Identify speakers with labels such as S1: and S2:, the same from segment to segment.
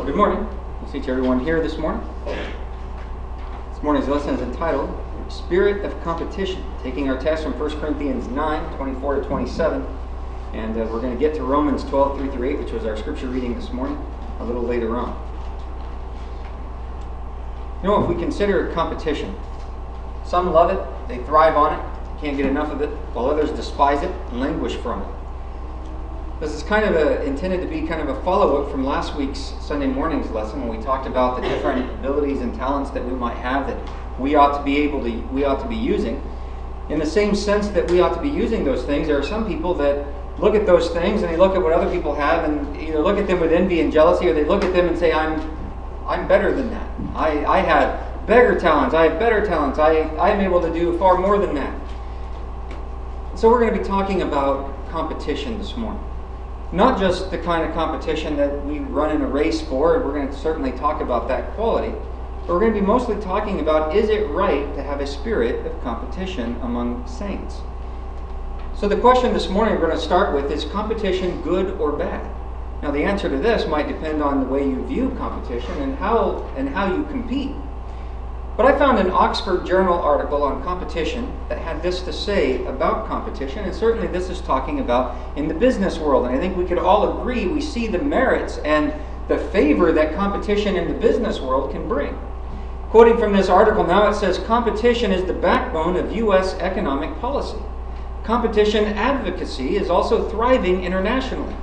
S1: Well, good morning. We'll see to everyone here this morning. This morning's lesson is entitled Spirit of Competition, taking our text from 1 Corinthians 9, 24 to 27. And we're going to get to Romans 12, 3 through 8, which was our scripture reading this morning, a little later on. You know, if we consider competition, some love it, they thrive on it, can't get enough of it, while others despise it and languish from it. This is kind of intended to be kind of a follow-up from last week's Sunday morning's lesson when we talked about the different abilities and talents that we might have that we ought to be using. In the same sense that we ought to be using those things, there are some people that look at those things and they look at what other people have and either look at them with envy and jealousy, or they look at them and say, I'm better than that. I have bigger talents. I have better talents. I'm able to do far more than that. So we're going to be talking about competition this morning. Not just the kind of competition that we run in a race for, and we're going to certainly talk about that quality, but we're going to be mostly talking about, is it right to have a spirit of competition among saints? So the question this morning we're going to start with is competition good or bad? Now the answer to this might depend on the way you view competition and how you compete. But I found an Oxford Journal article on competition that had this to say about competition, and certainly this is talking about in the business world. And I think we could all agree we see the merits and the favor that competition in the business world can bring. Quoting from this article now, it says, competition is the backbone of U.S. economic policy. Competition advocacy is also thriving internationally.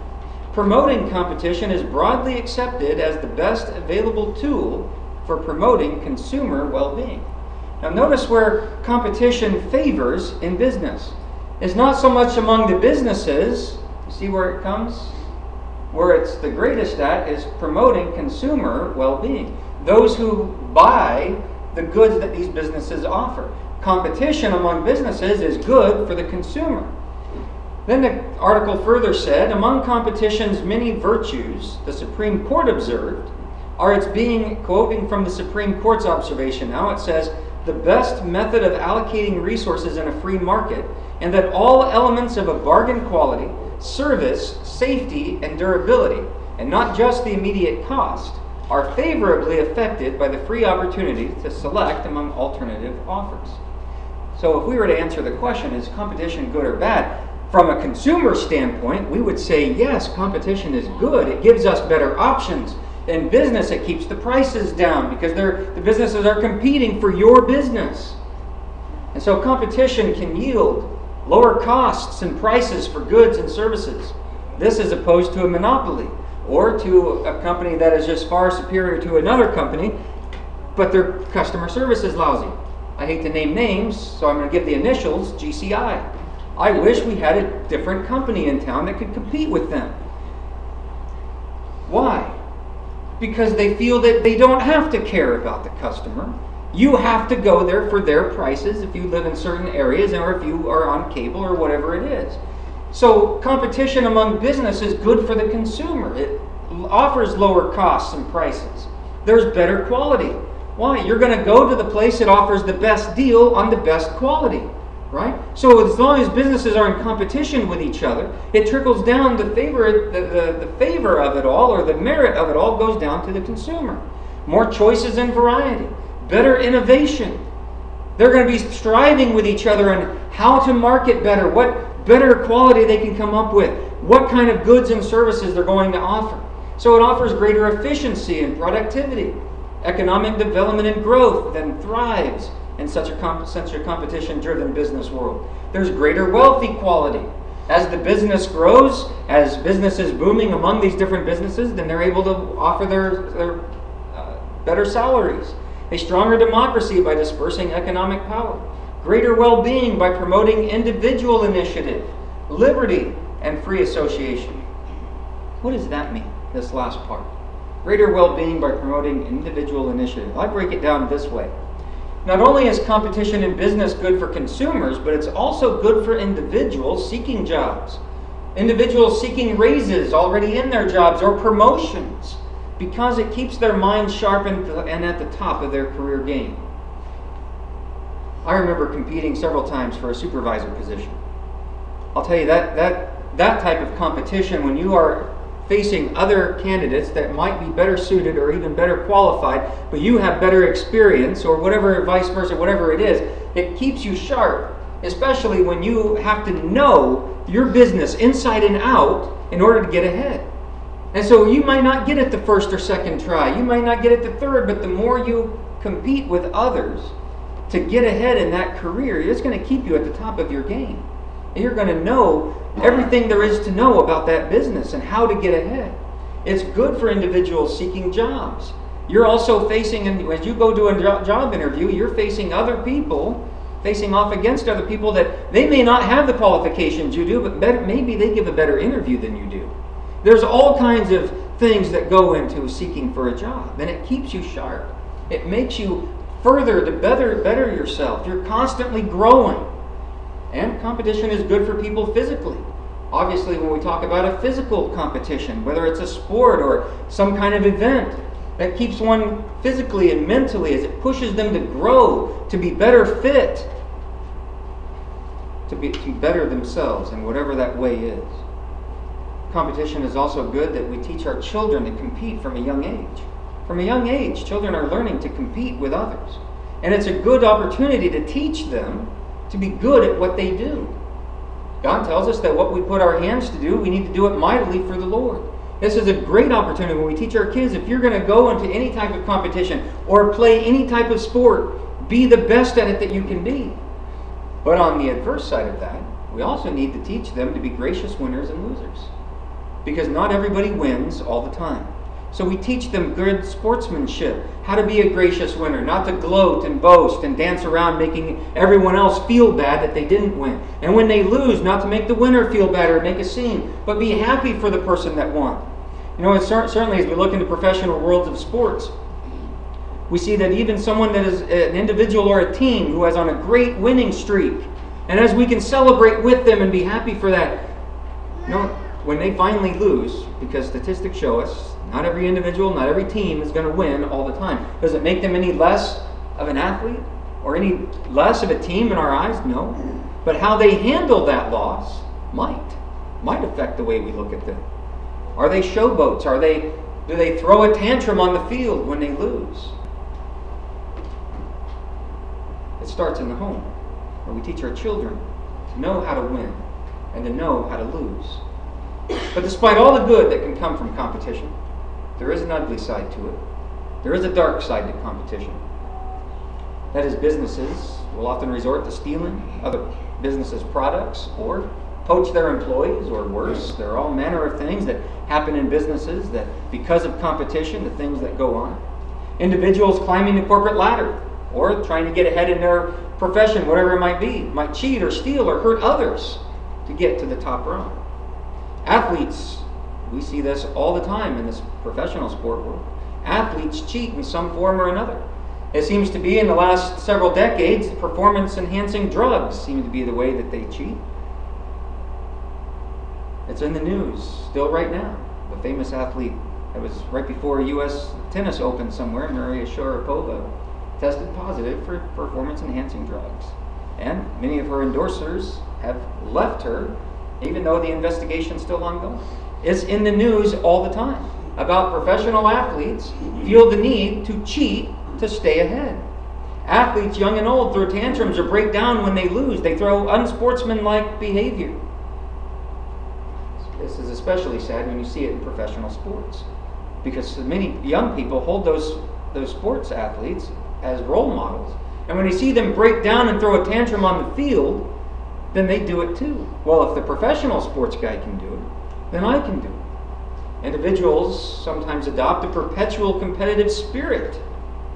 S1: Promoting competition is broadly accepted as the best available tool for promoting consumer well-being. Now notice where competition favors in business. It's not so much among the businesses, you see where it comes? Where it's the greatest at is promoting consumer well-being. Those who buy the goods that these businesses offer. Competition among businesses is good for the consumer. Then the article further said, among competition's many virtues, the Supreme Court observed, are its being, quoting from the Supreme Court's observation now, it says, the best method of allocating resources in a free market, and that all elements of a bargain quality, service, safety, and durability, and not just the immediate cost, are favorably affected by the free opportunity to select among alternative offers. So if we were to answer the question, is competition good or bad? From a consumer standpoint, we would say, yes, competition is good. It gives us better options. In business, it keeps the prices down because the businesses are competing for your business. And so competition can yield lower costs and prices for goods and services. This is opposed to a monopoly or to a company that is just far superior to another company, but their customer service is lousy. I hate to name names, so I'm going to give the initials, GCI. I wish we had a different company in town that could compete with them. Why? Because they feel that they don't have to care about the customer. You have to go there for their prices if you live in certain areas or if you are on cable or whatever it is. So competition among business is good for the consumer. It offers lower costs and prices. There's better quality. Why? You're going to go to the place that offers the best deal on the best quality. Right? So as long as businesses are in competition with each other, it trickles down, the favor of it all, or the merit of it all, goes down to the consumer. More choices and variety. Better innovation. They're going to be striving with each other on how to market better, what better quality they can come up with, what kind of goods and services they're going to offer. So it offers greater efficiency and productivity. Economic development and growth then thrives in such a competition-driven business world. There's greater wealth equality. As the business grows, as business is booming among these different businesses, then they're able to offer their better salaries. A stronger democracy by dispersing economic power. Greater well-being by promoting individual initiative, liberty, and free association. What does that mean, this last part? Greater well-being by promoting individual initiative. I break it down this way. Not only is competition in business good for consumers, but it's also good for individuals seeking jobs. Individuals seeking raises already in their jobs or promotions, because it keeps their minds sharp and at the top of their career game. I remember competing several times for a supervisor position. I'll tell you that type of competition, when you are facing other candidates that might be better suited or even better qualified, but you have better experience, or whatever, vice versa, whatever it is, it keeps you sharp, especially when you have to know your business inside and out in order to get ahead. And so you might not get it the first or second try. You might not get it the third, but the more you compete with others to get ahead in that career, it's going to keep you at the top of your game. And you're going to know everything there is to know about that business and how to get ahead. It's good for individuals seeking jobs. You're also facing, as you go to a job interview, you're facing other people, facing off against other people that they may not have the qualifications you do, but maybe they give a better interview than you do. There's all kinds of things that go into seeking for a job, and it keeps you sharp. It makes you further to better yourself. You're constantly growing. And competition is good for people physically. Obviously, when we talk about a physical competition, whether it's a sport or some kind of event, that keeps one physically and mentally as it pushes them to grow, to be better fit, to better themselves in whatever that way is. Competition is also good that we teach our children to compete from a young age. From a young age, children are learning to compete with others. And it's a good opportunity to teach them to be good at what they do. God tells us that what we put our hands to do, we need to do it mightily for the Lord. This is a great opportunity when we teach our kids, if you're going to go into any type of competition or play any type of sport, be the best at it that you can be. But on the adverse side of that, we also need to teach them to be gracious winners and losers. Because not everybody wins all the time. So we teach them good sportsmanship, how to be a gracious winner, not to gloat and boast and dance around making everyone else feel bad that they didn't win. And when they lose, not to make the winner feel bad or make a scene, but be happy for the person that won. You know, certainly as we look into professional worlds of sports, we see that even someone that is an individual or a team who has on a great winning streak, and as we can celebrate with them and be happy for that, you know, when they finally lose, because statistics show us, not every individual, not every team is going to win all the time. Does it make them any less of an athlete or any less of a team in our eyes? No. But how they handle that loss might affect the way we look at them. Are they showboats? Do they throw a tantrum on the field when they lose? It starts in the home, where we teach our children to know how to win and to know how to lose. But despite all the good that can come from competition, there is an ugly side to it. There is a dark side to competition. That is, businesses will often resort to stealing other businesses' products or poach their employees, or worse. There are all manner of things that happen in businesses that, because of competition, the things that go on. Individuals climbing the corporate ladder or trying to get ahead in their profession, whatever it might be, might cheat or steal or hurt others to get to the top rung. Athletes, we see this all the time in this professional sport world. Athletes cheat in some form or another. It seems to be in the last several decades, performance-enhancing drugs seem to be the way that they cheat. It's in the news still right now. The famous athlete that was right before a U.S. tennis open somewhere, Maria Sharapova, tested positive for performance-enhancing drugs. And many of her endorsers have left her, even though the investigation is still ongoing. It's in the news all the time about professional athletes feel the need to cheat to stay ahead. Athletes, young and old, throw tantrums or break down when they lose. They throw unsportsmanlike behavior. This is especially sad when you see it in professional sports, because many young people hold those sports athletes as role models. And when they see them break down and throw a tantrum on the field, then they do it too. Well, if the professional sports guy can do it, then I can do it. Individuals sometimes adopt a perpetual competitive spirit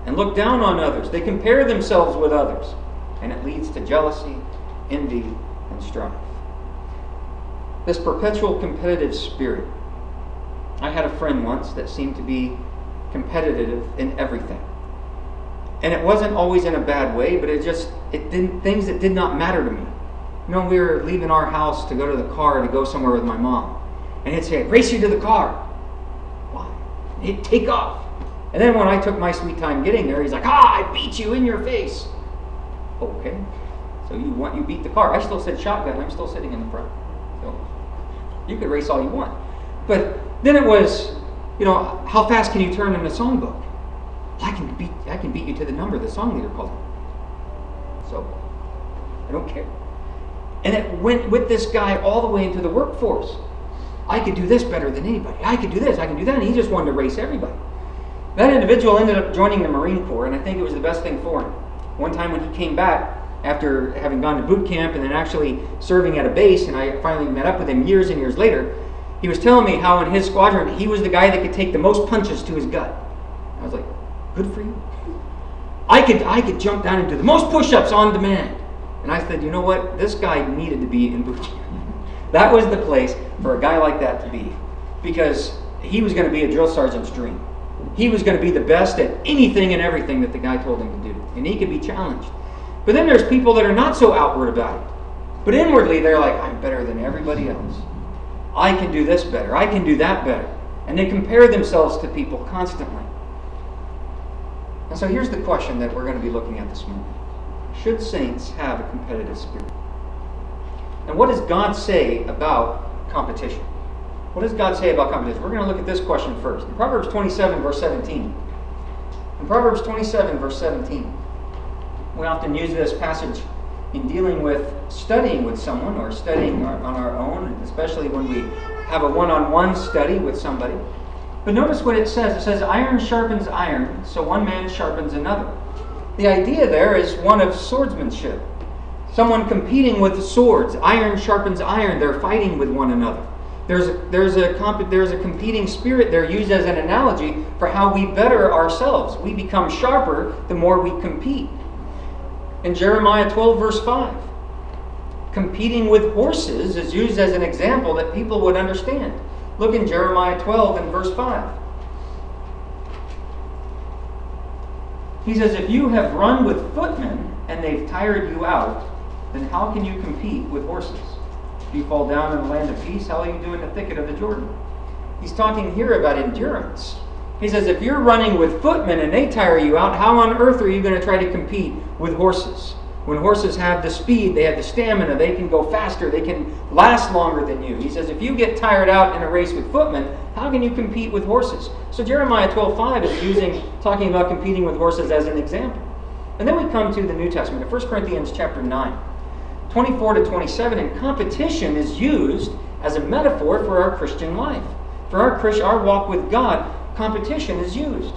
S1: and look down on others. They compare themselves with others, and it leads to jealousy, envy, and strife. This perpetual competitive spirit. I had a friend once that seemed to be competitive in everything. And it wasn't always in a bad way, but things that did not matter to me. You know, we were leaving our house to go to the car to go somewhere with my mom. And he'd say, "Race you to the car." Why? And he'd take off. And then when I took my sweet time getting there, he's like, "I beat you in your face." Okay. So you beat the car. I still said shotgun. I'm still sitting in the front. So you could race all you want. But Then it was, how fast can you turn in a songbook? I can beat you to the number the song leader called me. So, I don't care. And it went with this guy all the way into the workforce. I could do this better than anybody. I could do this, I can do that. And he just wanted to race everybody. That individual ended up joining the Marine Corps, and I think it was the best thing for him. One time when he came back, after having gone to boot camp and then actually serving at a base, and I finally met up with him years and years later, he was telling me how in his squadron, he was the guy that could take the most punches to his gut. I was like, good for you. I could jump down and do the most push-ups on demand. And I said, you know what? This guy needed to be in boot camp. That was the place for a guy like that to be, because he was going to be a drill sergeant's dream. He was going to be the best at anything and everything that the guy told him to do, and he could be challenged. But then there's people that are not so outward about it, but inwardly they're like, I'm better than everybody else. I can do this better. I can do that better. And they compare themselves to people constantly. And so here's the question that we're going to be looking at this morning. Should saints have a competitive spirit? And what does God say about competition? What does God say about competition? We're going to look at this question first. In Proverbs 27, verse 17. In Proverbs 27, verse 17, we often use this passage in dealing with studying with someone or studying on our own, especially when we have a one-on-one study with somebody. But notice what it says. It says, iron sharpens iron, so one man sharpens another. The idea there is one of swordsmanship. Someone competing with swords. Iron sharpens iron. They're fighting with one another. There's a competing spirit there used as an analogy for how we better ourselves. We become sharper the more we compete. In Jeremiah 12, verse 5, competing with horses is used as an example that people would understand. Look in Jeremiah 12 and verse 5. He says, if you have run with footmen and they've tired you out, then how can you compete with horses? If you fall down in the land of peace, how will you do in the thicket of the Jordan? He's talking here about endurance. He says, if you're running with footmen and they tire you out, how on earth are you going to try to compete with horses? When horses have the speed, they have the stamina, they can go faster, they can last longer than you. He says, if you get tired out in a race with footmen, how can you compete with horses? So Jeremiah 12:5 is talking about competing with horses as an example. And then we come to the New Testament, in 1 Corinthians chapter 9, 24 to 27, and competition is used as a metaphor for our Christian life. For our walk with God, competition is used.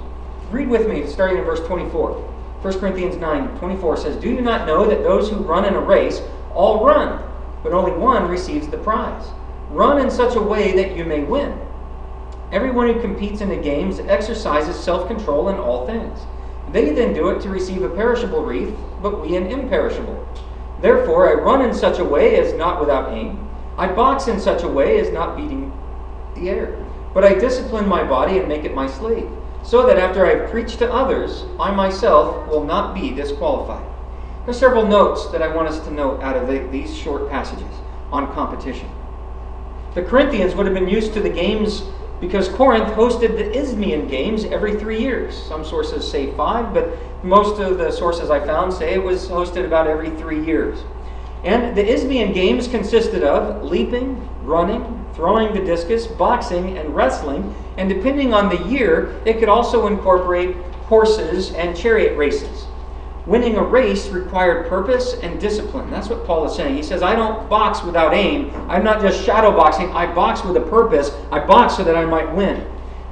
S1: Read with me, starting in verse 24. 1 Corinthians 9:24 says, do you not know that those who run in a race all run, but only one receives the prize? Run in such a way that you may win. Everyone who competes in the games exercises self-control in all things. They then do it to receive a perishable wreath, but we an imperishable. Therefore I run in such a way as not without aim. I box in such a way as not beating the air. But I discipline my body and make it my slave, so that after I preach to others, I myself will not be disqualified. There's several notes that I want us to note out of these short passages on competition. The Corinthians would have been used to the games because Corinth hosted the Isthmian Games every 3 years. Some sources say 5, but most of the sources I found say it was hosted about every 3 years. And the Isthmian Games consisted of leaping, running, throwing the discus, boxing, and wrestling. And depending on the year, it could also incorporate horses and chariot races. Winning a race required purpose and discipline. That's what Paul is saying. He says, I don't box without aim. I'm not just shadow boxing. I box with a purpose. I box so that I might win.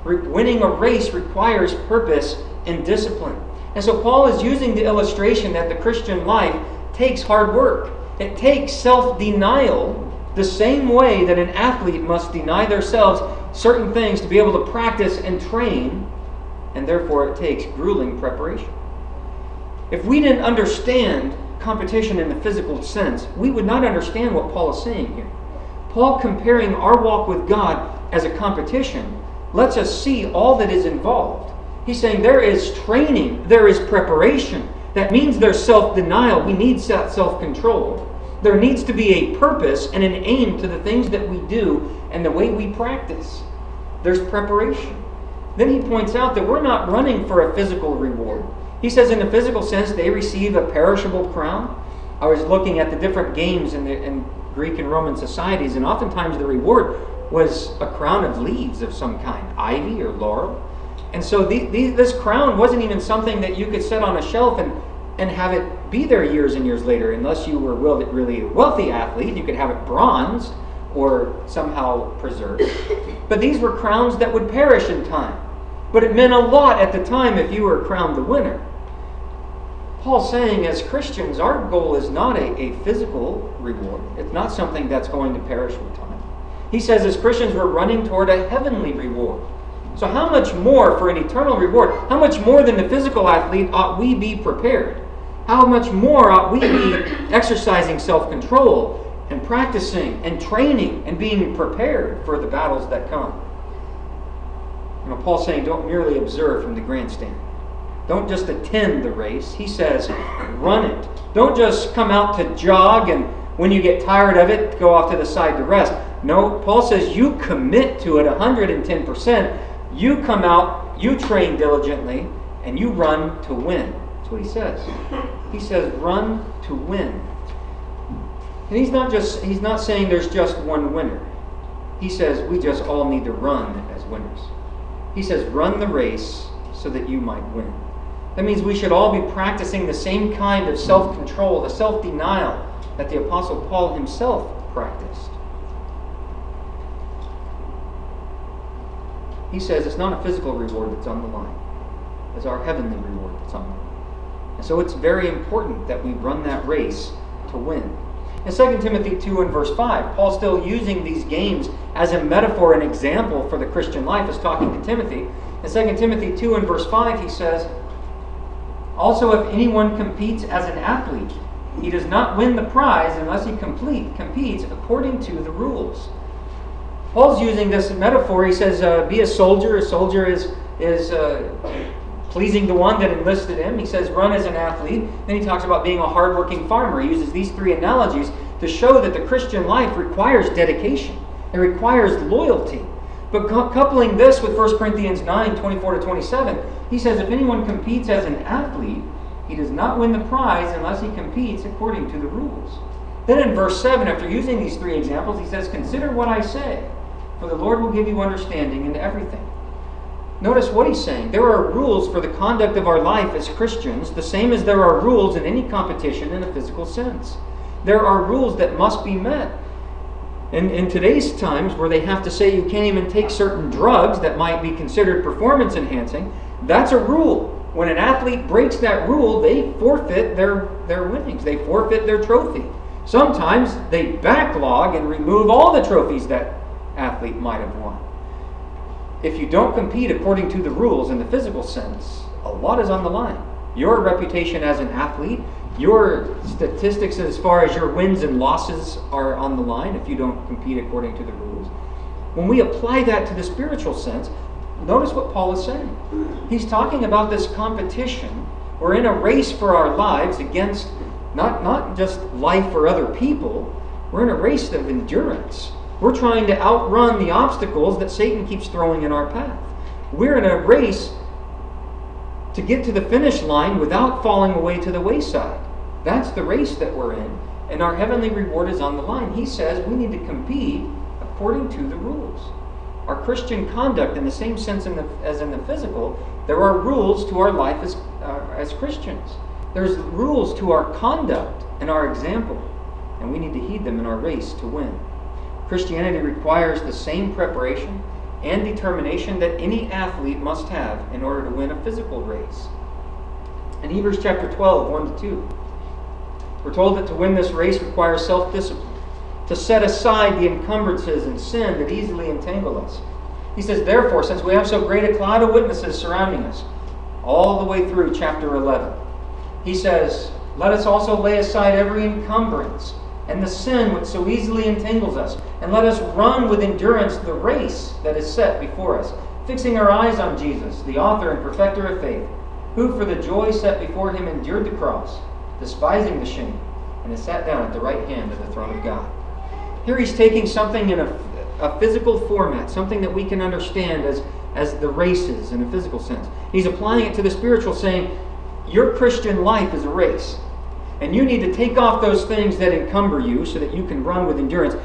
S1: Winning a race requires purpose and discipline. And so Paul is using the illustration that the Christian life takes hard work. It takes self-denial the same way that an athlete must deny themselves certain things to be able to practice and train, and therefore it takes grueling preparation. If we didn't understand competition in the physical sense, we would not understand what Paul is saying here. Paul comparing our walk with God as a competition lets us see all that is involved. He's saying there is training, there is preparation. That means there's self-denial. We need self-control. There needs to be a purpose and an aim to the things that we do and the way we practice. There's preparation. Then he points out that we're not running for a physical reward. He says in the physical sense they receive a perishable crown. I was looking at the different games in Greek and Roman societies, and oftentimes the reward was a crown of leaves of some kind, ivy or laurel. And so this crown wasn't even something that you could set on a shelf and have it be there years and years later, unless you were a really wealthy athlete. You could have it bronzed or somehow preserved. But these were crowns that would perish in time. But it meant a lot at the time if you were crowned the winner. Paul's saying, as Christians, our goal is not a physical reward. It's not something that's going to perish with time. He says, as Christians, we're running toward a heavenly reward. So how much more for an eternal reward? How much more than the physical athlete ought we be prepared? How much more ought we be exercising self-control and practicing and training and being prepared for the battles that come? Paul's saying, don't merely observe from the grandstand. Don't just attend the race. He says, run it. Don't just come out to jog and when you get tired of it, go off to the side to rest. No, Paul says you commit to it 110%. You come out, you train diligently, and you run to win. That's what he says. He says, run to win. And he's not saying there's just one winner. He says we just all need to run as winners. He says, run the race so that you might win. That means we should all be practicing the same kind of self-control, the self-denial that the Apostle Paul himself practiced. He says it's not a physical reward that's on the line. It's our heavenly reward that's on the line. And so it's very important that we run that race to win. In 2 Timothy 2 and verse 5, Paul's still using these games as a metaphor and example for the Christian life as talking to Timothy. In 2 Timothy 2 and verse 5, he says, also if anyone competes as an athlete, he does not win the prize unless he competes according to the rules. Paul's using this metaphor. He says, be a soldier. A soldier is pleasing the one that enlisted him. He says, run as an athlete. Then he talks about being a hardworking farmer. He uses these three analogies to show that the Christian life requires dedication. It requires loyalty. But coupling this with 1 Corinthians 9, 24 to 27, he says, if anyone competes as an athlete, he does not win the prize unless he competes according to the rules. Then in verse 7, after using these three examples, he says, consider what I say, for the Lord will give you understanding in everything. Notice what he's saying. There are rules for the conduct of our life as Christians, the same as there are rules in any competition in a physical sense. There are rules that must be met. In today's times, where they have to say you can't even take certain drugs that might be considered performance enhancing, that's a rule. When an athlete breaks that rule, they forfeit their winnings. They forfeit their trophy. Sometimes they backlog and remove all the trophies that athlete might have won. If you don't compete according to the rules in the physical sense, a lot is on the line. Your reputation as an athlete, your statistics as far as your wins and losses are on the line if you don't compete according to the rules. When we apply that to the spiritual sense, notice what Paul is saying. He's talking about this competition. We're in a race for our lives against not just life for other people. We're in a race of endurance. We're trying to outrun the obstacles that Satan keeps throwing in our path. We're in a race to get to the finish line without falling away to the wayside. That's the race that we're in, and our heavenly reward is on the line. He says we need to compete according to the rules. Our Christian conduct, in the same sense as in the physical, there are rules to our life as Christians. There's rules to our conduct and our example, and we need to heed them in our race to win. Christianity requires the same preparation and determination that any athlete must have in order to win a physical race. In Hebrews chapter 12, 1 to 2, we're told that to win this race requires self-discipline, to set aside the encumbrances and sin that easily entangle us. He says, therefore, since we have so great a cloud of witnesses surrounding us, all the way through chapter 11, he says, let us also lay aside every encumbrance and the sin which so easily entangles us, and let us run with endurance the race that is set before us, fixing our eyes on Jesus, the author and perfecter of faith, who for the joy set before him endured the cross, despising the shame, and has sat down at the right hand of the throne of God. Here he's taking something in a physical format, something that we can understand as the races in a physical sense. He's applying it to the spiritual, saying, your Christian life is a race. And you need to take off those things that encumber you so that you can run with endurance.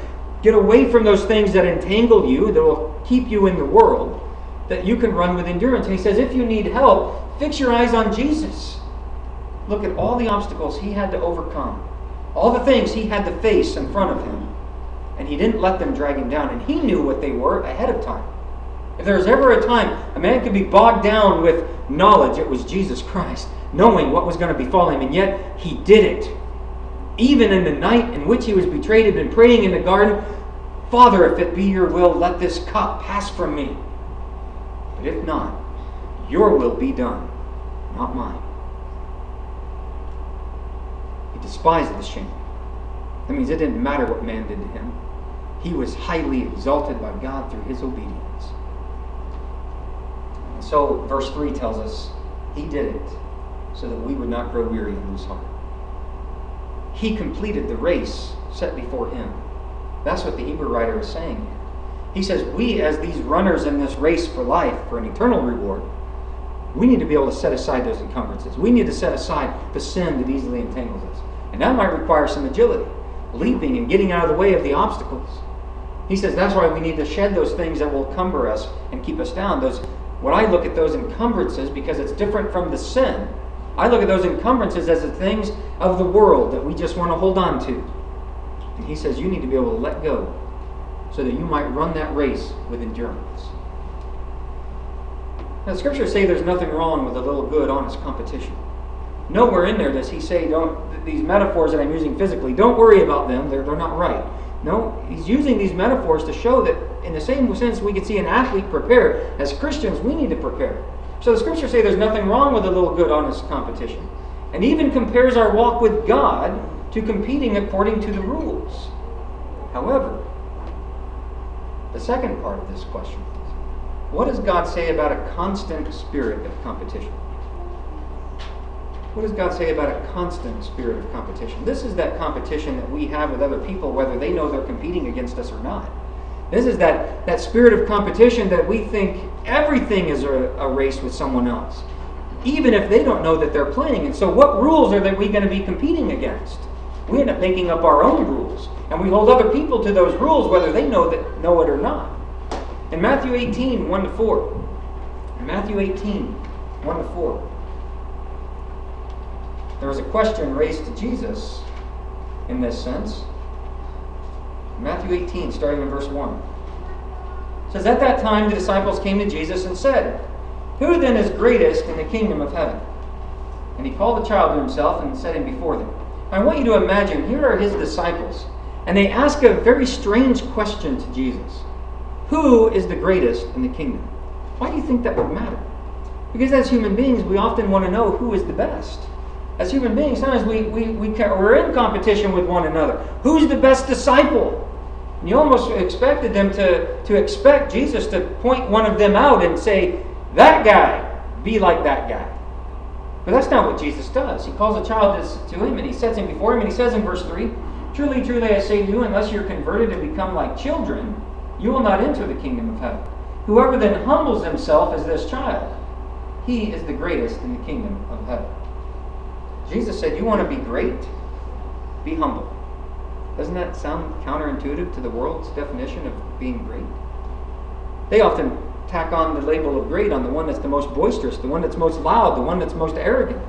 S1: Get away from those things that entangle you, that will keep you in the world, that you can run with endurance. And he says, if you need help, fix your eyes on Jesus. Look at all the obstacles he had to overcome, all the things he had to face in front of him. And he didn't let them drag him down. And he knew what they were ahead of time. If there was ever a time a man could be bogged down with knowledge, it was Jesus Christ, knowing what was going to befall him. And yet he did it. Even in the night in which he was betrayed, had been praying in the garden, Father, if it be your will, let this cup pass from me. But if not, your will be done, not mine. He despised the shame. That means it didn't matter what man did to him. He was highly exalted by God through his obedience. And so verse 3 tells us he did it so that we would not grow weary and lose heart. He completed the race set before him. That's what the Hebrew writer is saying here. He says, we as these runners in this race for life, for an eternal reward, we need to be able to set aside those encumbrances. We need to set aside the sin that easily entangles us. And that might require some agility, leaping and getting out of the way of the obstacles. He says that's why we need to shed those things that will cumber us and keep us down. When I look at those encumbrances, because it's different from the sin, I look at those encumbrances as the things of the world that we just want to hold on to. And he says you need to be able to let go so that you might run that race with endurance. Now, the scriptures say there's nothing wrong with a little good, honest competition. Nowhere in there does he say, these metaphors that I'm using physically, don't worry about them, they're not right. No, he's using these metaphors to show that in the same sense we can see an athlete prepare, as Christians we need to prepare. So the scriptures say there's nothing wrong with a little good, honest competition. And even compares our walk with God to competing according to the rules. However, the second part of this question is, what does God say about a constant spirit of competition? What does God say about a constant spirit of competition? This is that competition that we have with other people, whether they know they're competing against us or not. This is that spirit of competition that we think everything is a race with someone else, even if they don't know that they're playing. And so what rules are we going to be competing against? We end up making up our own rules, and we hold other people to those rules, whether they know it or not. In Matthew 18, 1-4. In Matthew 18, 1-4. There was a question raised to Jesus in this sense. Matthew 18, starting in verse 1. It says, at that time the disciples came to Jesus and said, who then is greatest in the kingdom of heaven? And he called the child to himself and set him before them. I want you to imagine, here are his disciples, and they ask a very strange question to Jesus. Who is the greatest in the kingdom? Why do you think that would matter? Because as human beings, we often want to know who is the best. As human beings, sometimes we're in competition with one another. Who's the best disciple? And you almost expected them to expect Jesus to point one of them out and say, that guy, be like that guy. But that's not what Jesus does. He calls a child to him and he sets him before him and he says in verse 3, truly, truly, I say to you, unless you're converted and become like children, you will not enter the kingdom of heaven. Whoever then humbles himself as this child, he is the greatest in the kingdom of heaven. Jesus said, you want to be great? Be humble. Doesn't that sound counterintuitive to the world's definition of being great? They often tack on the label of great on the one that's the most boisterous, the one that's most loud, the one that's most arrogant.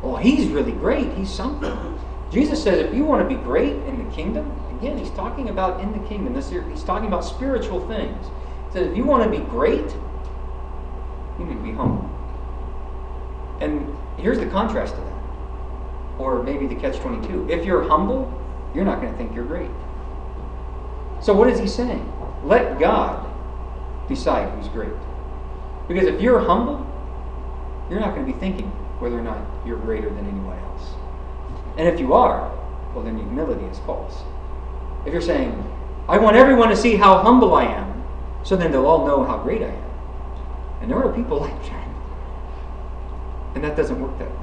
S1: Well, he's really great. He's something. Jesus says if you want to be great in the kingdom, again, he's talking about in the kingdom. He's talking about spiritual things. He says if you want to be great, you need to be humble. And here's the contrast to that. Or maybe the catch-22. If you're humble, you're not going to think you're great. So what is he saying? Let God decide who's great. Because if you're humble, you're not going to be thinking whether or not you're greater than anyone else. And if you are, well then humility is false. If you're saying, I want everyone to see how humble I am, so then they'll all know how great I am. And there are people like that. And that doesn't work that way.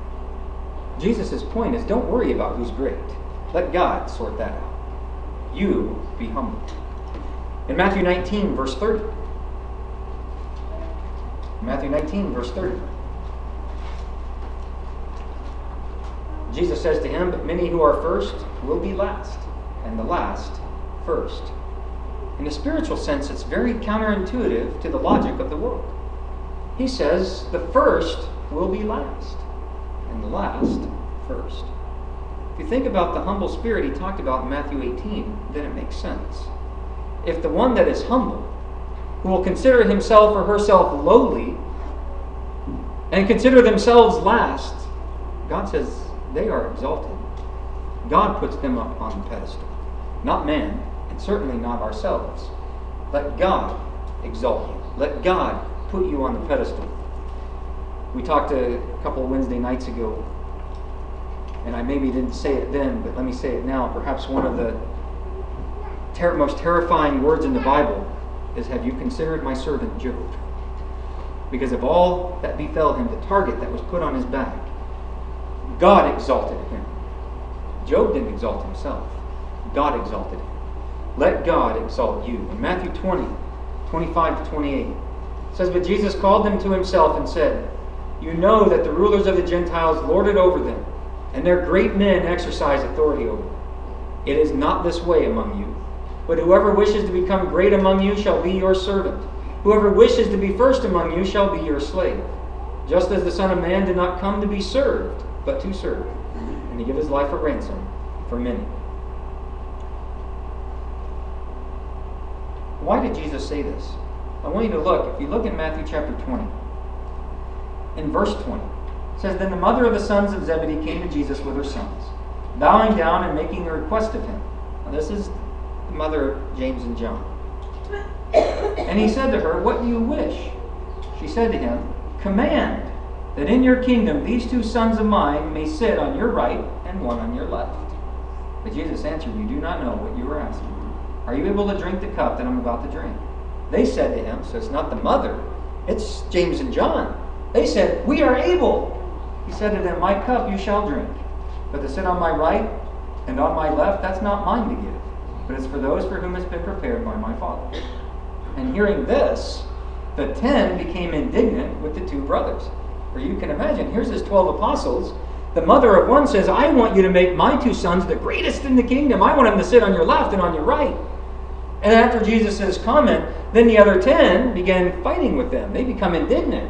S1: Jesus' point is don't worry about who's great. Let God sort that out. You be humble. In Matthew 19, verse 30. Matthew 19, verse 30. Jesus says to him, but many who are first will be last, and the last first. In a spiritual sense, it's very counterintuitive to the logic of the world. He says the first will be last, and the last first. If you think about the humble spirit he talked about in Matthew 18, then it makes sense. If the one that is humble, who will consider himself or herself lowly, and consider themselves last, God says they are exalted. God puts them up on the pedestal. Not man, and certainly not ourselves. Let God exalt you. Let God put you on the pedestal. We talked a couple of Wednesday nights ago, and I maybe didn't say it then, but let me say it now. Perhaps one of the most terrifying words in the Bible is, have you considered my servant Job? Because of all that befell him, the target that was put on his back, God exalted him. Job didn't exalt himself. God exalted him. Let God exalt you. In Matthew 20, 25 to 28, it says, but Jesus called them to himself and said, you know that the rulers of the Gentiles lord it over them, and their great men exercise authority over them. It is not this way among you. But whoever wishes to become great among you shall be your servant. Whoever wishes to be first among you shall be your slave. Just as the Son of Man did not come to be served, but to serve, and to give his life a ransom for many. Why did Jesus say this? I want you to look. If you look in Matthew chapter 20, in verse 20, it says, then the mother of the sons of Zebedee came to Jesus with her sons, bowing down and making a request of him. Now this is the mother of James and John. And he said to her, what do you wish? She said to him, command that in your kingdom these two sons of mine may sit on your right and one on your left. But Jesus answered, you do not know what you are asking. Are you able to drink the cup that I'm about to drink? They said to him, so it's not the mother, it's James and John. They said, we are able. He said to them, my cup you shall drink, but to sit on my right and on my left, that's not mine to give, but it's for those for whom it's been prepared by my Father. And hearing this, the 10 became indignant with the two brothers. For you can imagine, here's his 12 apostles. The mother of one says, I want you to make my two sons the greatest in the kingdom. I want them to sit on your left and on your right. And after Jesus' comment, then the other 10 began fighting with them. They become indignant.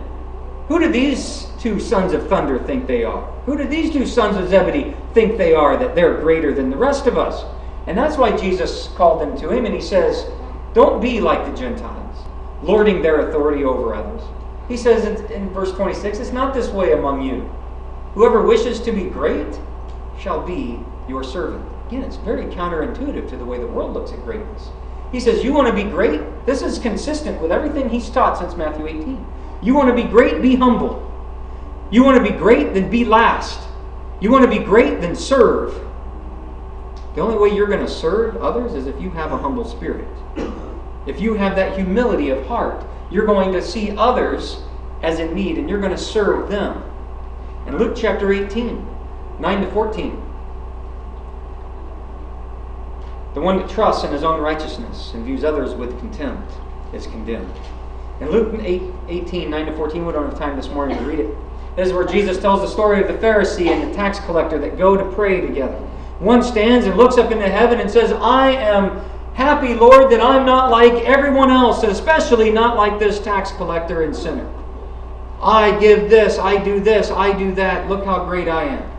S1: Who do these two sons of thunder think they are? Who do these two sons of Zebedee think they are, that they're greater than the rest of us? And that's why Jesus called them to him, and he says, don't be like the Gentiles, lording their authority over others. He says in verse 26, it's not this way among you. Whoever wishes to be great shall be your servant. Again, it's very counterintuitive to the way the world looks at greatness. He says, you want to be great? This is consistent with everything he's taught since Matthew 18. You want to be great? Be humble. You want to be great? Then be last. You want to be great? Then serve. The only way you're going to serve others is if you have a humble spirit. If you have that humility of heart, you're going to see others as in need, and you're going to serve them. In Luke chapter 18, 9 to 14, the one that trusts in his own righteousness and views others with contempt is condemned. In Luke 18, 9 to 14, we don't have time this morning to read it. This is where Jesus tells the story of the Pharisee and the tax collector that go to pray together. One stands and looks up into heaven and says, I am happy, Lord, that I'm not like everyone else, and especially not like this tax collector and sinner. I give this, I do that. Look how great I am.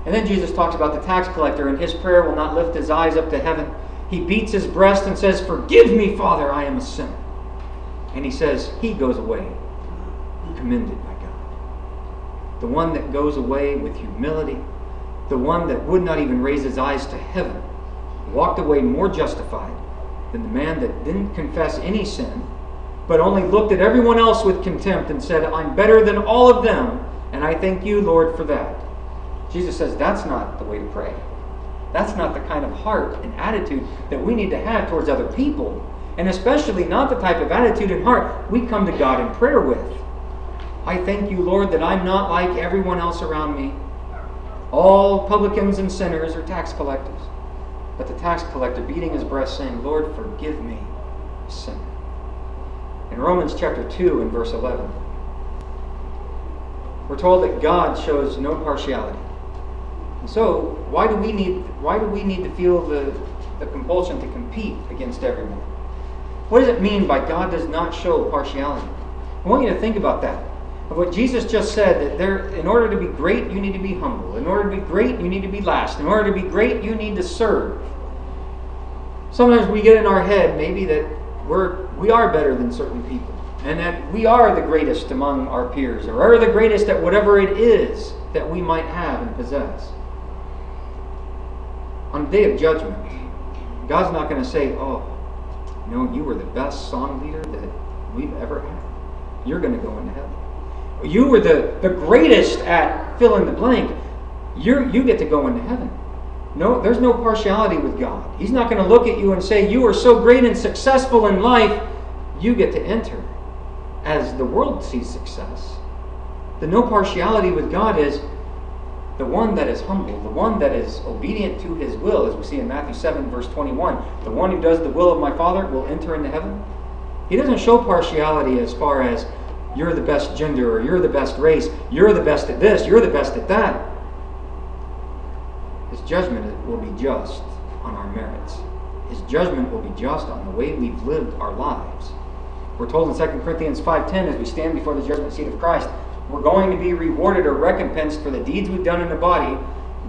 S1: And then Jesus talks about the tax collector, and his prayer will not lift his eyes up to heaven. He beats his breast and says, forgive me, Father, I am a sinner. And he says, he goes away commended by God. The one that goes away with humility, the one that would not even raise his eyes to heaven, walked away more justified than the man that didn't confess any sin, but only looked at everyone else with contempt and said, I'm better than all of them, and I thank you, Lord, for that. Jesus says that's not the way to pray. That's not the kind of heart and attitude that we need to have towards other people, and especially not the type of attitude and heart we come to God in prayer with. I thank you, Lord, that I'm not like everyone else around me. All publicans and sinners are tax collectors. But the tax collector beating his breast saying, Lord, forgive me, a sinner. In Romans chapter 2 and verse 11, we're told that God shows no partiality. And so, why do we need to feel the compulsion to compete against everyone? What does it mean by God does not show partiality? I want you to think about that. Of what Jesus just said, that in order to be great, you need to be humble. In order to be great, you need to be last. In order to be great, you need to serve. Sometimes we get in our head maybe that we are better than certain people, and that we are the greatest among our peers, or are the greatest at whatever it is that we might have and possess. On the day of judgment, God's not going to say, "Oh, you were the best song leader that we've ever had. You're going to go into heaven. You were the greatest at fill in the blank. You get to go into heaven." No, there's no partiality with God. He's not going to look at you and say, "You are so great and successful in life, you get to enter," as the world sees success. The no partiality with God is the one that is humble, the one that is obedient to His will, as we see in Matthew 7, verse 21. The one who does the will of my Father will enter into heaven. He doesn't show partiality as far as you're the best gender, or you're the best race, you're the best at this, you're the best at that. His judgment will be just on our merits. His judgment will be just on the way we've lived our lives. We're told in 2 Corinthians 5:10, as we stand before the judgment seat of Christ, we're going to be rewarded or recompensed for the deeds we've done in the body,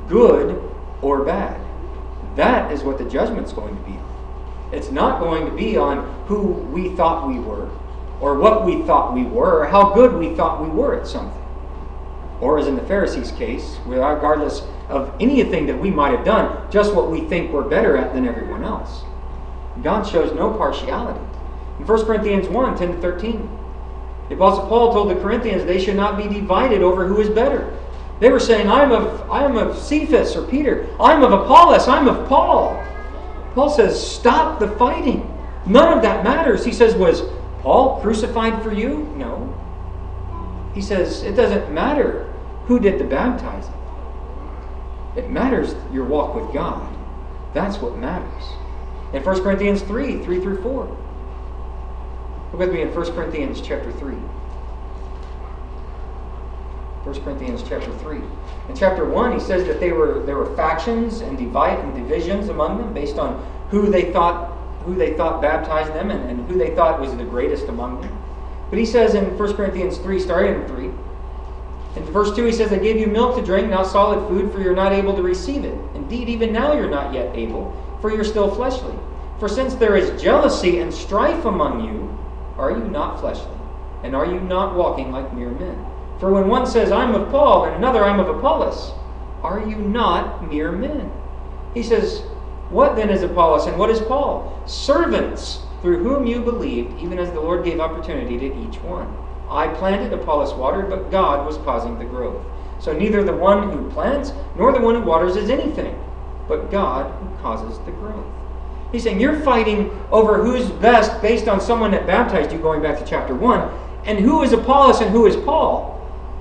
S1: good or bad. That is what the judgment's going to be on. It's not going to be on who we thought we were, or what we thought we were, or how good we thought we were at something. Or as in the Pharisees' case, regardless of anything that we might have done, just what we think we're better at than everyone else. God shows no partiality. In 1 Corinthians 1, 10 to 13, the Apostle Paul told the Corinthians they should not be divided over who is better. They were saying, I'm of Cephas or Peter. I'm of Apollos. I'm of Paul. Paul says, stop the fighting. None of that matters. He says, was Paul crucified for you? No. He says, it doesn't matter who did the baptizing. It matters your walk with God. That's what matters. In 1 Corinthians 3, 3 through 4. Look with me in 1 Corinthians chapter 3. 1 Corinthians chapter 3. In chapter 1, he says that there were factions and divisions among them based on who they thought baptized them and who they thought was the greatest among them. But he says in 1 Corinthians 3, starting in 3, in verse 2, he says, I gave you milk to drink, not solid food, for you're not able to receive it. Indeed, even now you're not yet able, for you're still fleshly. For since there is jealousy and strife among you, are you not fleshly? And are you not walking like mere men? For when one says, I'm of Paul, and another, I'm of Apollos, are you not mere men? He says, what then is Apollos and what is Paul? Servants through whom you believed, even as the Lord gave opportunity to each one. I planted, Apollos watered, but God was causing the growth. So neither the one who plants nor the one who waters is anything, but God who causes the growth. He's saying you're fighting over who's best based on someone that baptized you, going back to chapter 1. And who is Apollos and who is Paul?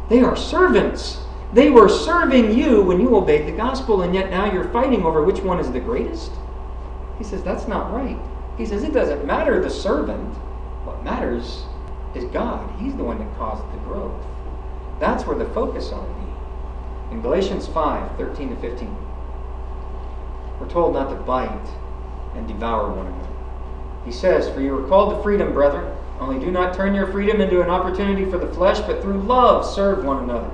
S1: They are servants. They were serving you when you obeyed the gospel, and yet now you're fighting over which one is the greatest? He says that's not right. He says it doesn't matter the servant. What matters is God. He's the one that caused the growth. That's where the focus ought to be. In Galatians 5, 13 to 15, we're told not to bite and devour one another. He says, for you are called to freedom, brethren. Only do not turn your freedom into an opportunity for the flesh, but through love serve one another.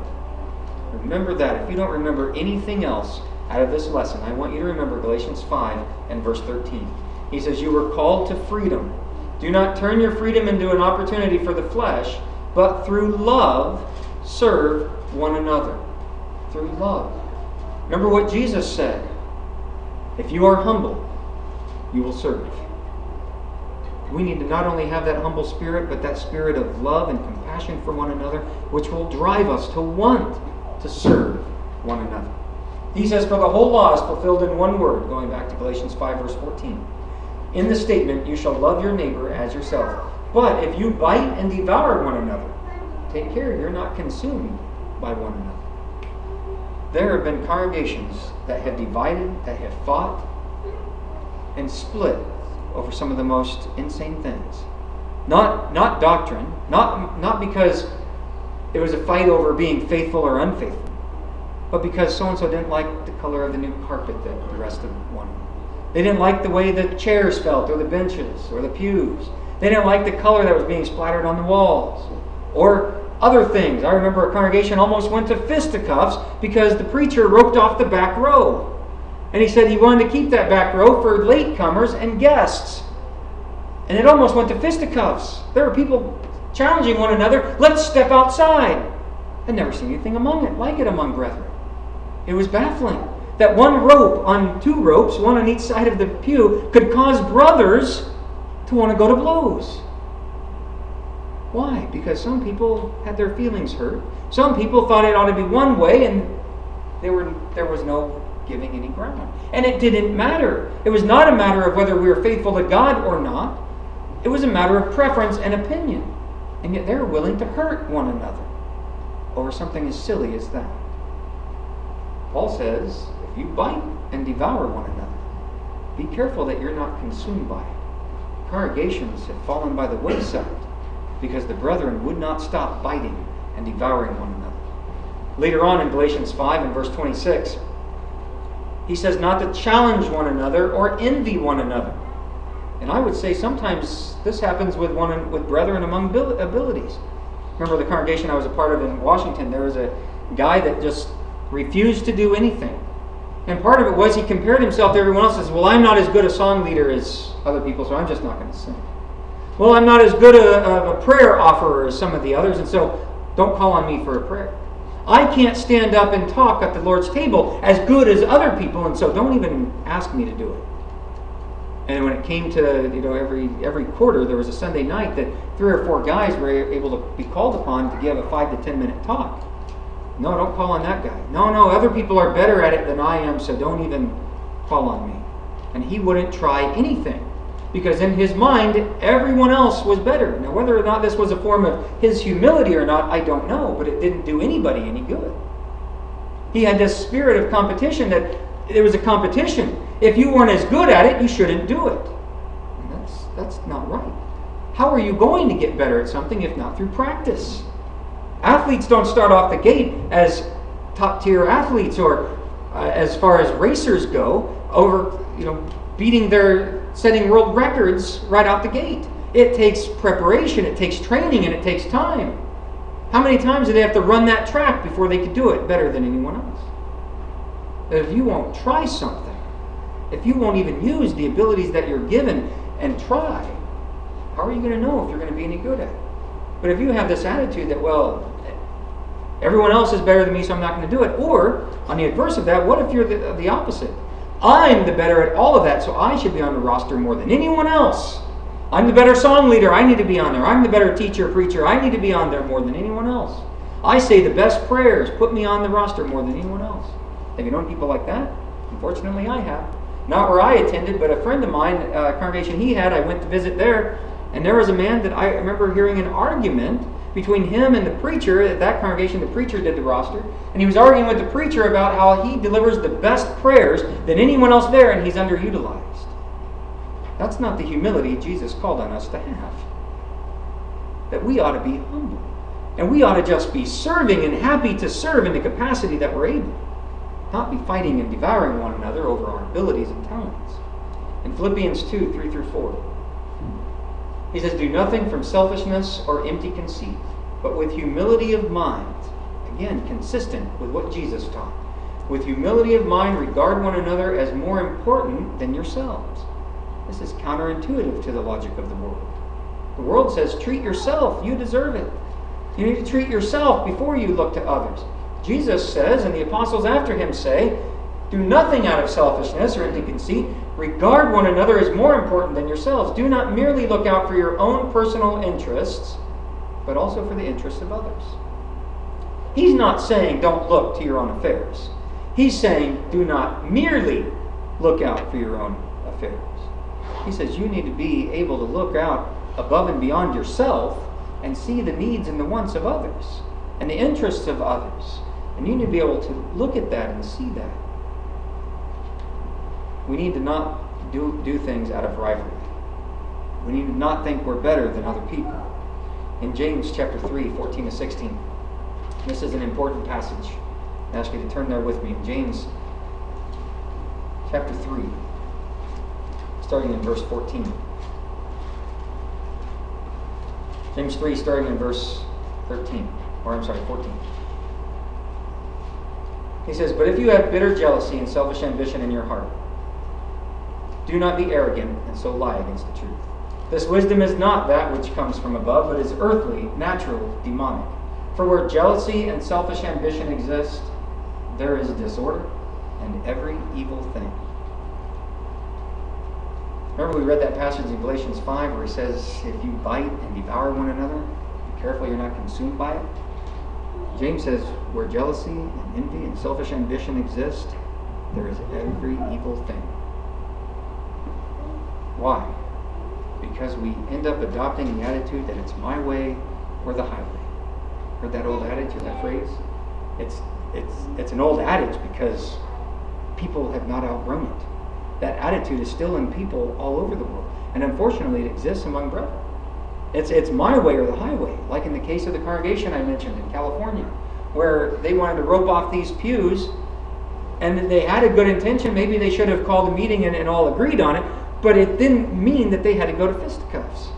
S1: Remember that. If you don't remember anything else out of this lesson, I want you to remember Galatians 5 and verse 13. He says, you were called to freedom. Do not turn your freedom into an opportunity for the flesh, but through love serve one another. Through love. Remember what Jesus said. If you are humble, you will serve. We need to not only have that humble spirit, but that spirit of love and compassion for one another, which will drive us to want to serve one another. He says, for the whole law is fulfilled in one word, going back to Galatians 5, verse 14. In the statement, you shall love your neighbor as yourself. But if you bite and devour one another, take care you're not consumed by one another. There have been congregations that have divided, that have fought, and split over some of the most insane things. Not doctrine, not because it was a fight over being faithful or unfaithful, but because so-and-so didn't like the color of the new carpet that the rest of them wanted. They didn't like the way the chairs felt, or the benches, or the pews. They didn't like the color that was being splattered on the walls, or other things. I remember a congregation almost went to fisticuffs because the preacher roped off the back row. And he said he wanted to keep that back row for latecomers and guests. And it almost went to fisticuffs. There were people challenging one another, let's step outside. I'd never seen anything like it among brethren. It was baffling that one rope on two ropes, one on each side of the pew, could cause brothers to want to go to blows. Why? Because some people had their feelings hurt. Some people thought it ought to be one way, and there was no giving any ground. And it didn't matter. It was not a matter of whether we were faithful to God or not. It was a matter of preference and opinion. And yet they were willing to hurt one another over something as silly as that. Paul says, if you bite and devour one another, be careful that you're not consumed by it. Congregations have fallen by the wayside because the brethren would not stop biting and devouring one another. Later on in Galatians 5 and verse 26, he says not to challenge one another or envy one another. And I would say sometimes this happens with brethren among abilities. Remember the congregation I was a part of in Washington, there was a guy that just refused to do anything. And part of it was he compared himself to everyone else and says, well, I'm not as good a song leader as other people, so I'm just not going to sing. Well, I'm not as good a prayer offerer as some of the others, and so don't call on me for a prayer. I can't stand up and talk at the Lord's table as good as other people, and so don't even ask me to do it. And when it came to every quarter, there was a Sunday night that 3 or 4 guys were able to be called upon to give a 5 to 10 minute talk. No, don't call on that guy. No, other people are better at it than I am, so don't even call on me. And he wouldn't try anything, because in his mind, everyone else was better. Now, whether or not this was a form of his humility or not, I don't know, but it didn't do anybody any good. He had this spirit of competition that it was a competition. If you weren't as good at it, you shouldn't do it. And that's not right. How are you going to get better at something if not through practice? Athletes don't start off the gate as top-tier athletes or as far as racers go, setting world records right out the gate. It takes preparation, it takes training, and it takes time. How many times did they have to run that track before they could do it better than anyone else? If you won't try something, if you won't even use the abilities that you're given and try, how are you going to know if you're going to be any good at it? But if you have this attitude that, well, everyone else is better than me, so I'm not going to do it. Or, on the adverse of that, what if you're the opposite? I'm the better at all of that, so I should be on the roster more than anyone else. I'm the better song leader, I need to be on there. I'm the better teacher, preacher, I need to be on there more than anyone else. I say the best prayers, put me on the roster more than anyone else. Have you known people like that? Unfortunately, I have. Not where I attended, but a friend of mine, a congregation he had, I went to visit there, and there was a man that I remember hearing an argument between him and the preacher. At that congregation, the preacher did the roster, and he was arguing with the preacher about how he delivers the best prayers than anyone else there, and he's underutilized. That's not the humility Jesus called on us to have. That we ought to be humble, and we ought to just be serving and happy to serve in the capacity that we're able, not be fighting and devouring one another over our abilities and talents. In Philippians 2, 3 through 4, he says, do nothing from selfishness or empty conceit, but with humility of mind, again, consistent with what Jesus taught. With humility of mind, regard one another as more important than yourselves. This is counterintuitive to the logic of the world. The world says, treat yourself, you deserve it. You need to treat yourself before you look to others. Jesus says, and the apostles after him say, do nothing out of selfishness or empty conceit. Regard one another as more important than yourselves. Do not merely look out for your own personal interests, but also for the interests of others. He's not saying don't look to your own affairs. He's saying do not merely look out for your own affairs. He says you need to be able to look out above and beyond yourself and see the needs and the wants of others and the interests of others. And you need to be able to look at that and see that. We need to not do things out of rivalry. We need to not think we're better than other people. In James chapter 3, 14 to 16, this is an important passage. I ask you to turn there with me. In James chapter 3, starting in verse 14. James 3, starting in verse 14. He says, "But if you have bitter jealousy and selfish ambition in your heart, do not be arrogant and so lie against the truth. This wisdom is not that which comes from above, but is earthly, natural, demonic. For where jealousy and selfish ambition exist, there is disorder and every evil thing." Remember we read that passage in Galatians 5 where he says, if you bite and devour one another, be careful you're not consumed by it. James says, where jealousy and envy and selfish ambition exist, there is every evil thing. Why? Because we end up adopting the attitude that it's my way or the highway. Heard that old adage or that phrase? It's an old adage because people have not outgrown it. That attitude is still in people all over the world. And unfortunately, it exists among brethren. It's my way or the highway, like in the case of the congregation I mentioned in California, where they wanted to rope off these pews, and they had a good intention. Maybe they should have called a meeting and all agreed on it, but it didn't mean that they had to go to fisticuffs.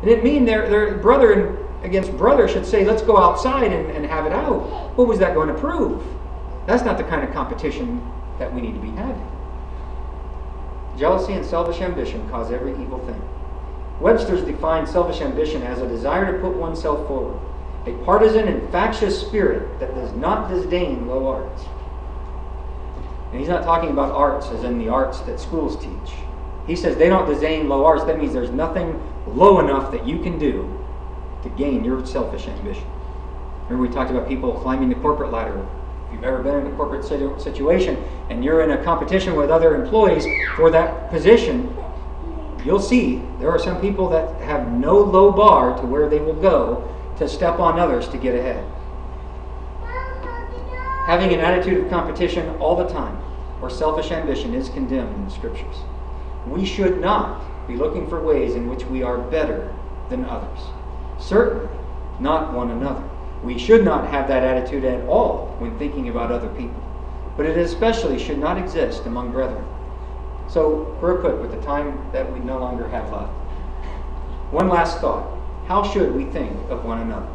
S1: It didn't mean their brother against brother should say, let's go outside and have it out. What was that going to prove? That's not the kind of competition that we need to be having. Jealousy and selfish ambition cause every evil thing. Webster's defined selfish ambition as a desire to put oneself forward, a partisan and factious spirit that does not disdain low arts. And he's not talking about arts as in the arts that schools teach. He says they don't disdain low arts. That means there's nothing low enough that you can do to gain your selfish ambition. Remember we talked about people climbing the corporate ladder. If you've ever been in a corporate situation and you're in a competition with other employees for that position, you'll see there are some people that have no low bar to where they will go to step on others to get ahead. Having an attitude of competition all the time or selfish ambition is condemned in the Scriptures. We should not be looking for ways in which we are better than others. Certainly not one another. We should not have that attitude at all when thinking about other people. But it especially should not exist among brethren. So, real quick, with the time that we no longer have left, one last thought. How should we think of one another?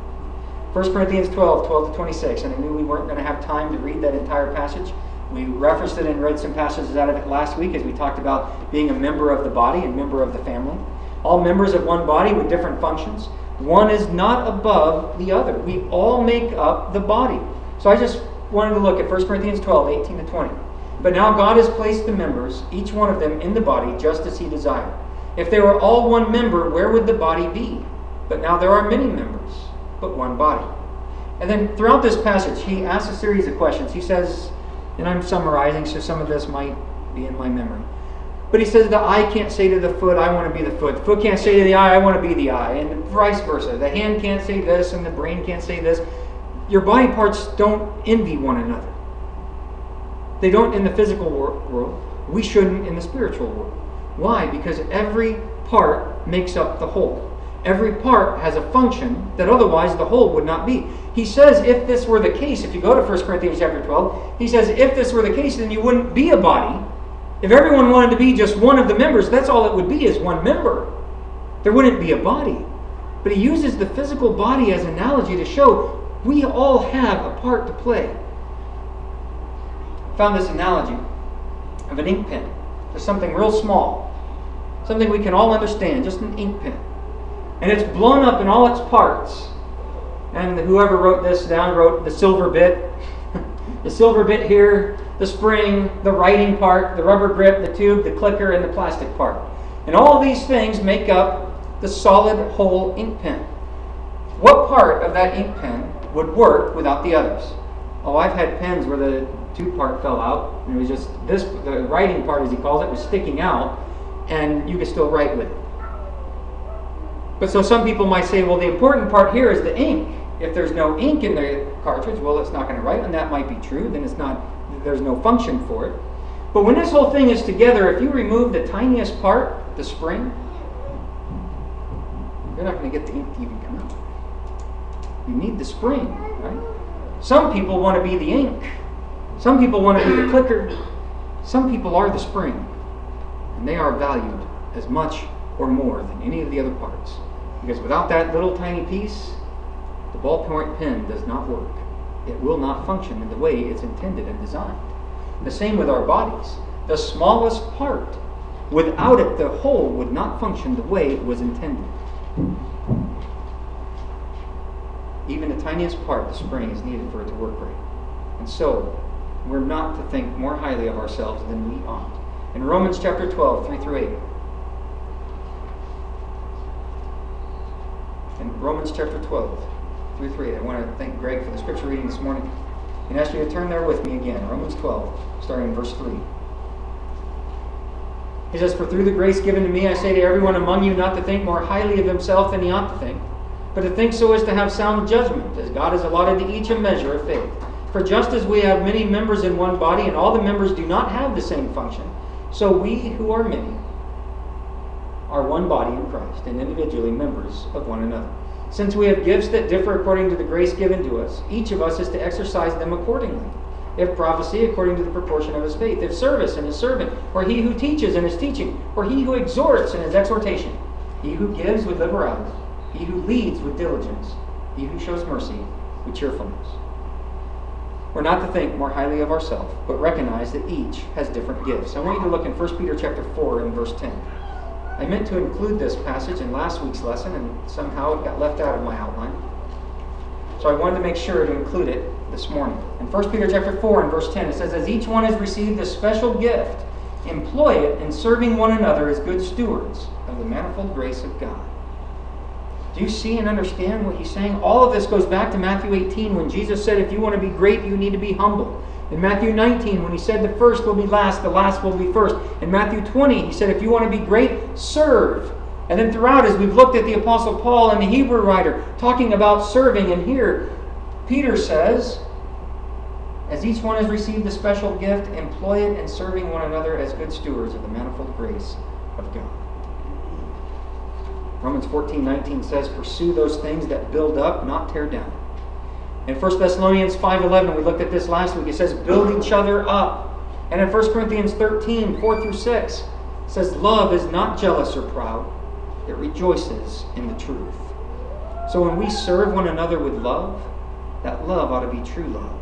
S1: 1 Corinthians 12 to 26, and I knew we weren't going to have time to read that entire passage. We referenced it and read some passages out of it last week as we talked about being a member of the body and member of the family. All members of one body with different functions. One is not above the other. We all make up the body. So I just wanted to look at 1 Corinthians 12, 18 to 20. But now God has placed the members, each one of them, in the body just as He desired. If they were all one member, where would the body be? But now there are many members, but one body. And then throughout this passage, he asks a series of questions. He says, and I'm summarizing, so some of this might be in my memory. But he says the eye can't say to the foot, I want to be the foot. The foot can't say to the eye, I want to be the eye. And vice versa. The hand can't say this and the brain can't say this. Your body parts don't envy one another. They don't in the physical world. We shouldn't in the spiritual world. Why? Because every part makes up the whole. Every part has a function that otherwise the whole would not be. He says if this were the case, if you go to 1 Corinthians chapter 12, he says if this were the case, then you wouldn't be a body. If everyone wanted to be just one of the members, that's all it would be is one member. There wouldn't be a body. But he uses the physical body as an analogy to show we all have a part to play. I found this analogy of an ink pen. Just something real small. Something we can all understand, just an ink pen. And it's blown up in all its parts. And whoever wrote this down wrote the silver bit. The silver bit here, the spring, the writing part, the rubber grip, the tube, the clicker, and the plastic part. And all of these things make up the solid whole ink pen. What part of that ink pen would work without the others? Oh, I've had pens where the tube part fell out. And it was just this, the writing part, as he calls it, was sticking out, and you could still write with it. But so some people might say, well, the important part here is the ink. If there's no ink in the cartridge, well, it's not going to write, and that might be true. Then there's no function for it. But when this whole thing is together, if you remove the tiniest part, the spring, you're not going to get the ink to even come out. You need the spring, right? Some people want to be the ink. Some people want to be the clicker. Some people are the spring, and they are valued as much or more than any of the other parts. Because without that little tiny piece, the ballpoint pen does not work. It will not function in the way it's intended and designed. The same with our bodies. The smallest part, without it, the whole would not function the way it was intended. Even the tiniest part, the spring, is needed for it to work right. And so, we're not to think more highly of ourselves than we ought. In Romans chapter 12, 3 through 8. In Romans chapter 12, 3 through 8. I want to thank Greg for the scripture reading this morning. And ask you to turn there with me again. Romans 12, starting in verse 3. He says, "For through the grace given to me, I say to everyone among you not to think more highly of himself than he ought to think, but to think so as to have sound judgment, as God has allotted to each a measure of faith. For just as we have many members in one body, and all the members do not have the same function, so we who are many are one body in Christ, and individually members of one another. Since we have gifts that differ according to the grace given to us, each of us is to exercise them accordingly. If prophecy, according to the proportion of his faith. If service, in his serving. Or he who teaches, in his teaching. Or he who exhorts, in his exhortation. He who gives with liberality. He who leads with diligence. He who shows mercy with cheerfulness." We're not to think more highly of ourselves, but recognize that each has different gifts. I want you to look in 1 Peter chapter 4 and verse 10. I meant to include this passage in last week's lesson, and somehow it got left out of my outline. So I wanted to make sure to include it this morning. In 1 Peter chapter 4 and verse 10, it says, "As each one has received a special gift, employ it in serving one another as good stewards of the manifold grace of God." Do you see and understand what he's saying? All of this goes back to Matthew 18, when Jesus said, if you want to be great, you need to be humble. In Matthew 19, when he said the first will be last, the last will be first. In Matthew 20, he said, if you want to be great, serve. And then throughout, as we've looked at the Apostle Paul and the Hebrew writer talking about serving, and here Peter says, as each one has received a special gift, employ it in serving one another as good stewards of the manifold grace of God. Romans 14:19 says, pursue those things that build up, not tear down. In 1 Thessalonians 5:11, we looked at this last week, it says, build each other up. And in 1 Corinthians 13, 4 through 6, it says, love is not jealous or proud. It rejoices in the truth. So when we serve one another with love, that love ought to be true love.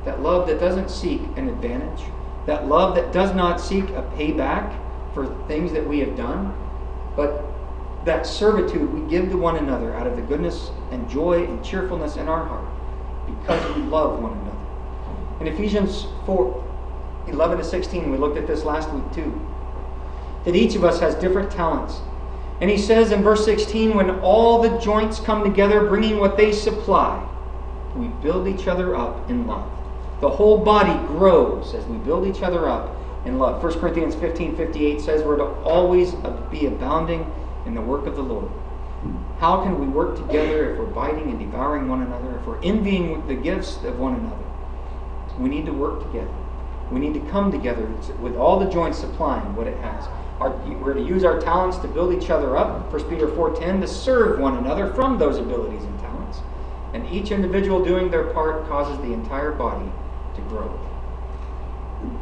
S1: That love that doesn't seek an advantage. That love that does not seek a payback for things that we have done. But that servitude we give to one another out of the goodness and joy and cheerfulness in our heart because we love one another. In Ephesians 4:11-16, we looked at this last week too, that each of us has different talents. And he says in verse 16, when all the joints come together, bringing what they supply, we build each other up in love. The whole body grows as we build each other up in love. 1 Corinthians 15:58 says we're to always be abounding in the work of the Lord. How can we work together if we're biting and devouring one another, if we're envying the gifts of one another? We need to work together. We need to come together with all the joints supplying what it has. We're to use our talents to build each other up. 1 Peter 4:10, to serve one another from those abilities and talents. And each individual doing their part causes the entire body to grow.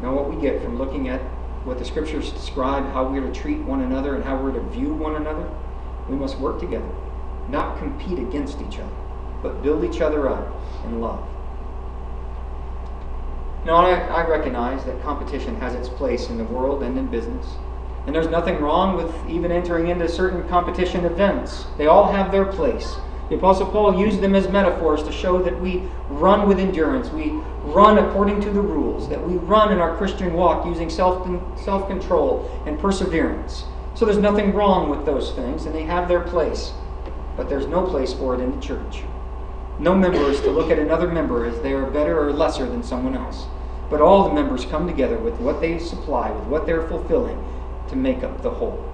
S1: Now what we get from looking at what the scriptures describe, how we're to treat one another and how we're to view one another, we must work together, not compete against each other, but build each other up in love. Now, I recognize that competition has its place in the world and in business. And there's nothing wrong with even entering into certain competition events. They all have their place. The Apostle Paul used them as metaphors to show that we run with endurance, we run according to the rules, that we run in our Christian walk using self-control and perseverance. So there's nothing wrong with those things, and they have their place. But there's no place for it in the church. No member is to look at another member as they are better or lesser than someone else. But all the members come together with what they supply, with what they're fulfilling, to make up the whole.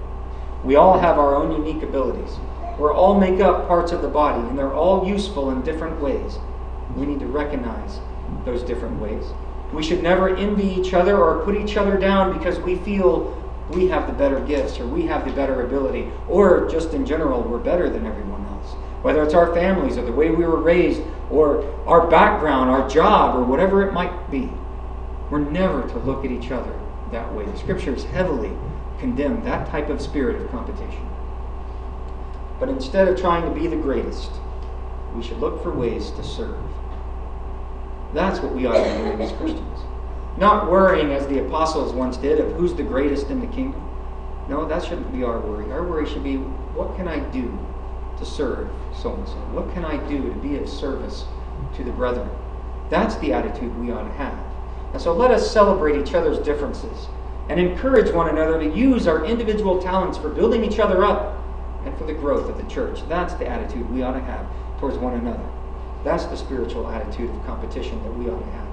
S1: We all have our own unique abilities. We all make up parts of the body, and they're all useful in different ways. We need to recognize those different ways. We should never envy each other or put each other down because we feel we have the better gifts or we have the better ability, or just in general, we're better than everyone else. Whether it's our families or the way we were raised or our background, our job, or whatever it might be. We're never to look at each other that way. The scriptures heavily condemn that type of spirit of competition. But instead of trying to be the greatest, we should look for ways to serve. That's what we ought to be doing as Christians. Not worrying, as the apostles once did, of who's the greatest in the kingdom. No, that shouldn't be our worry. Our worry should be, what can I do to serve so-and-so? What can I do to be of service to the brethren? That's the attitude we ought to have. And so let us celebrate each other's differences and encourage one another to use our individual talents for building each other up and for the growth of the church. That's the attitude we ought to have towards one another. That's the spiritual attitude of competition that we ought to have.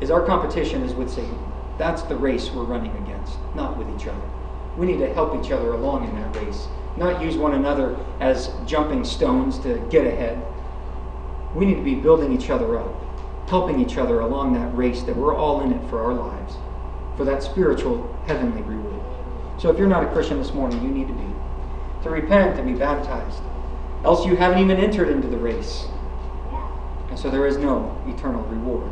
S1: Is our competition is with Satan. That's the race we're running against, not with each other. We need to help each other along in that race, not use one another as jumping stones to get ahead. We need to be building each other up, helping each other along that race that we're all in it for our lives, for that spiritual heavenly reward. So if you're not a Christian this morning, you need to repent and be baptized. Else you haven't even entered into the race. And so there is no eternal reward,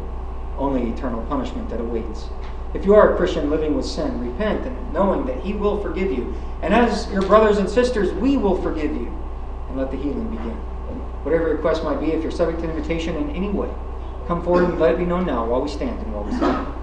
S1: only eternal punishment that awaits. If you are a Christian living with sin, repent and knowing that He will forgive you. And as your brothers and sisters, we will forgive you. And let the healing begin. Whatever your request might be, if you're subject to invitation in any way, come forward and let it be known now while we stand and while we sing.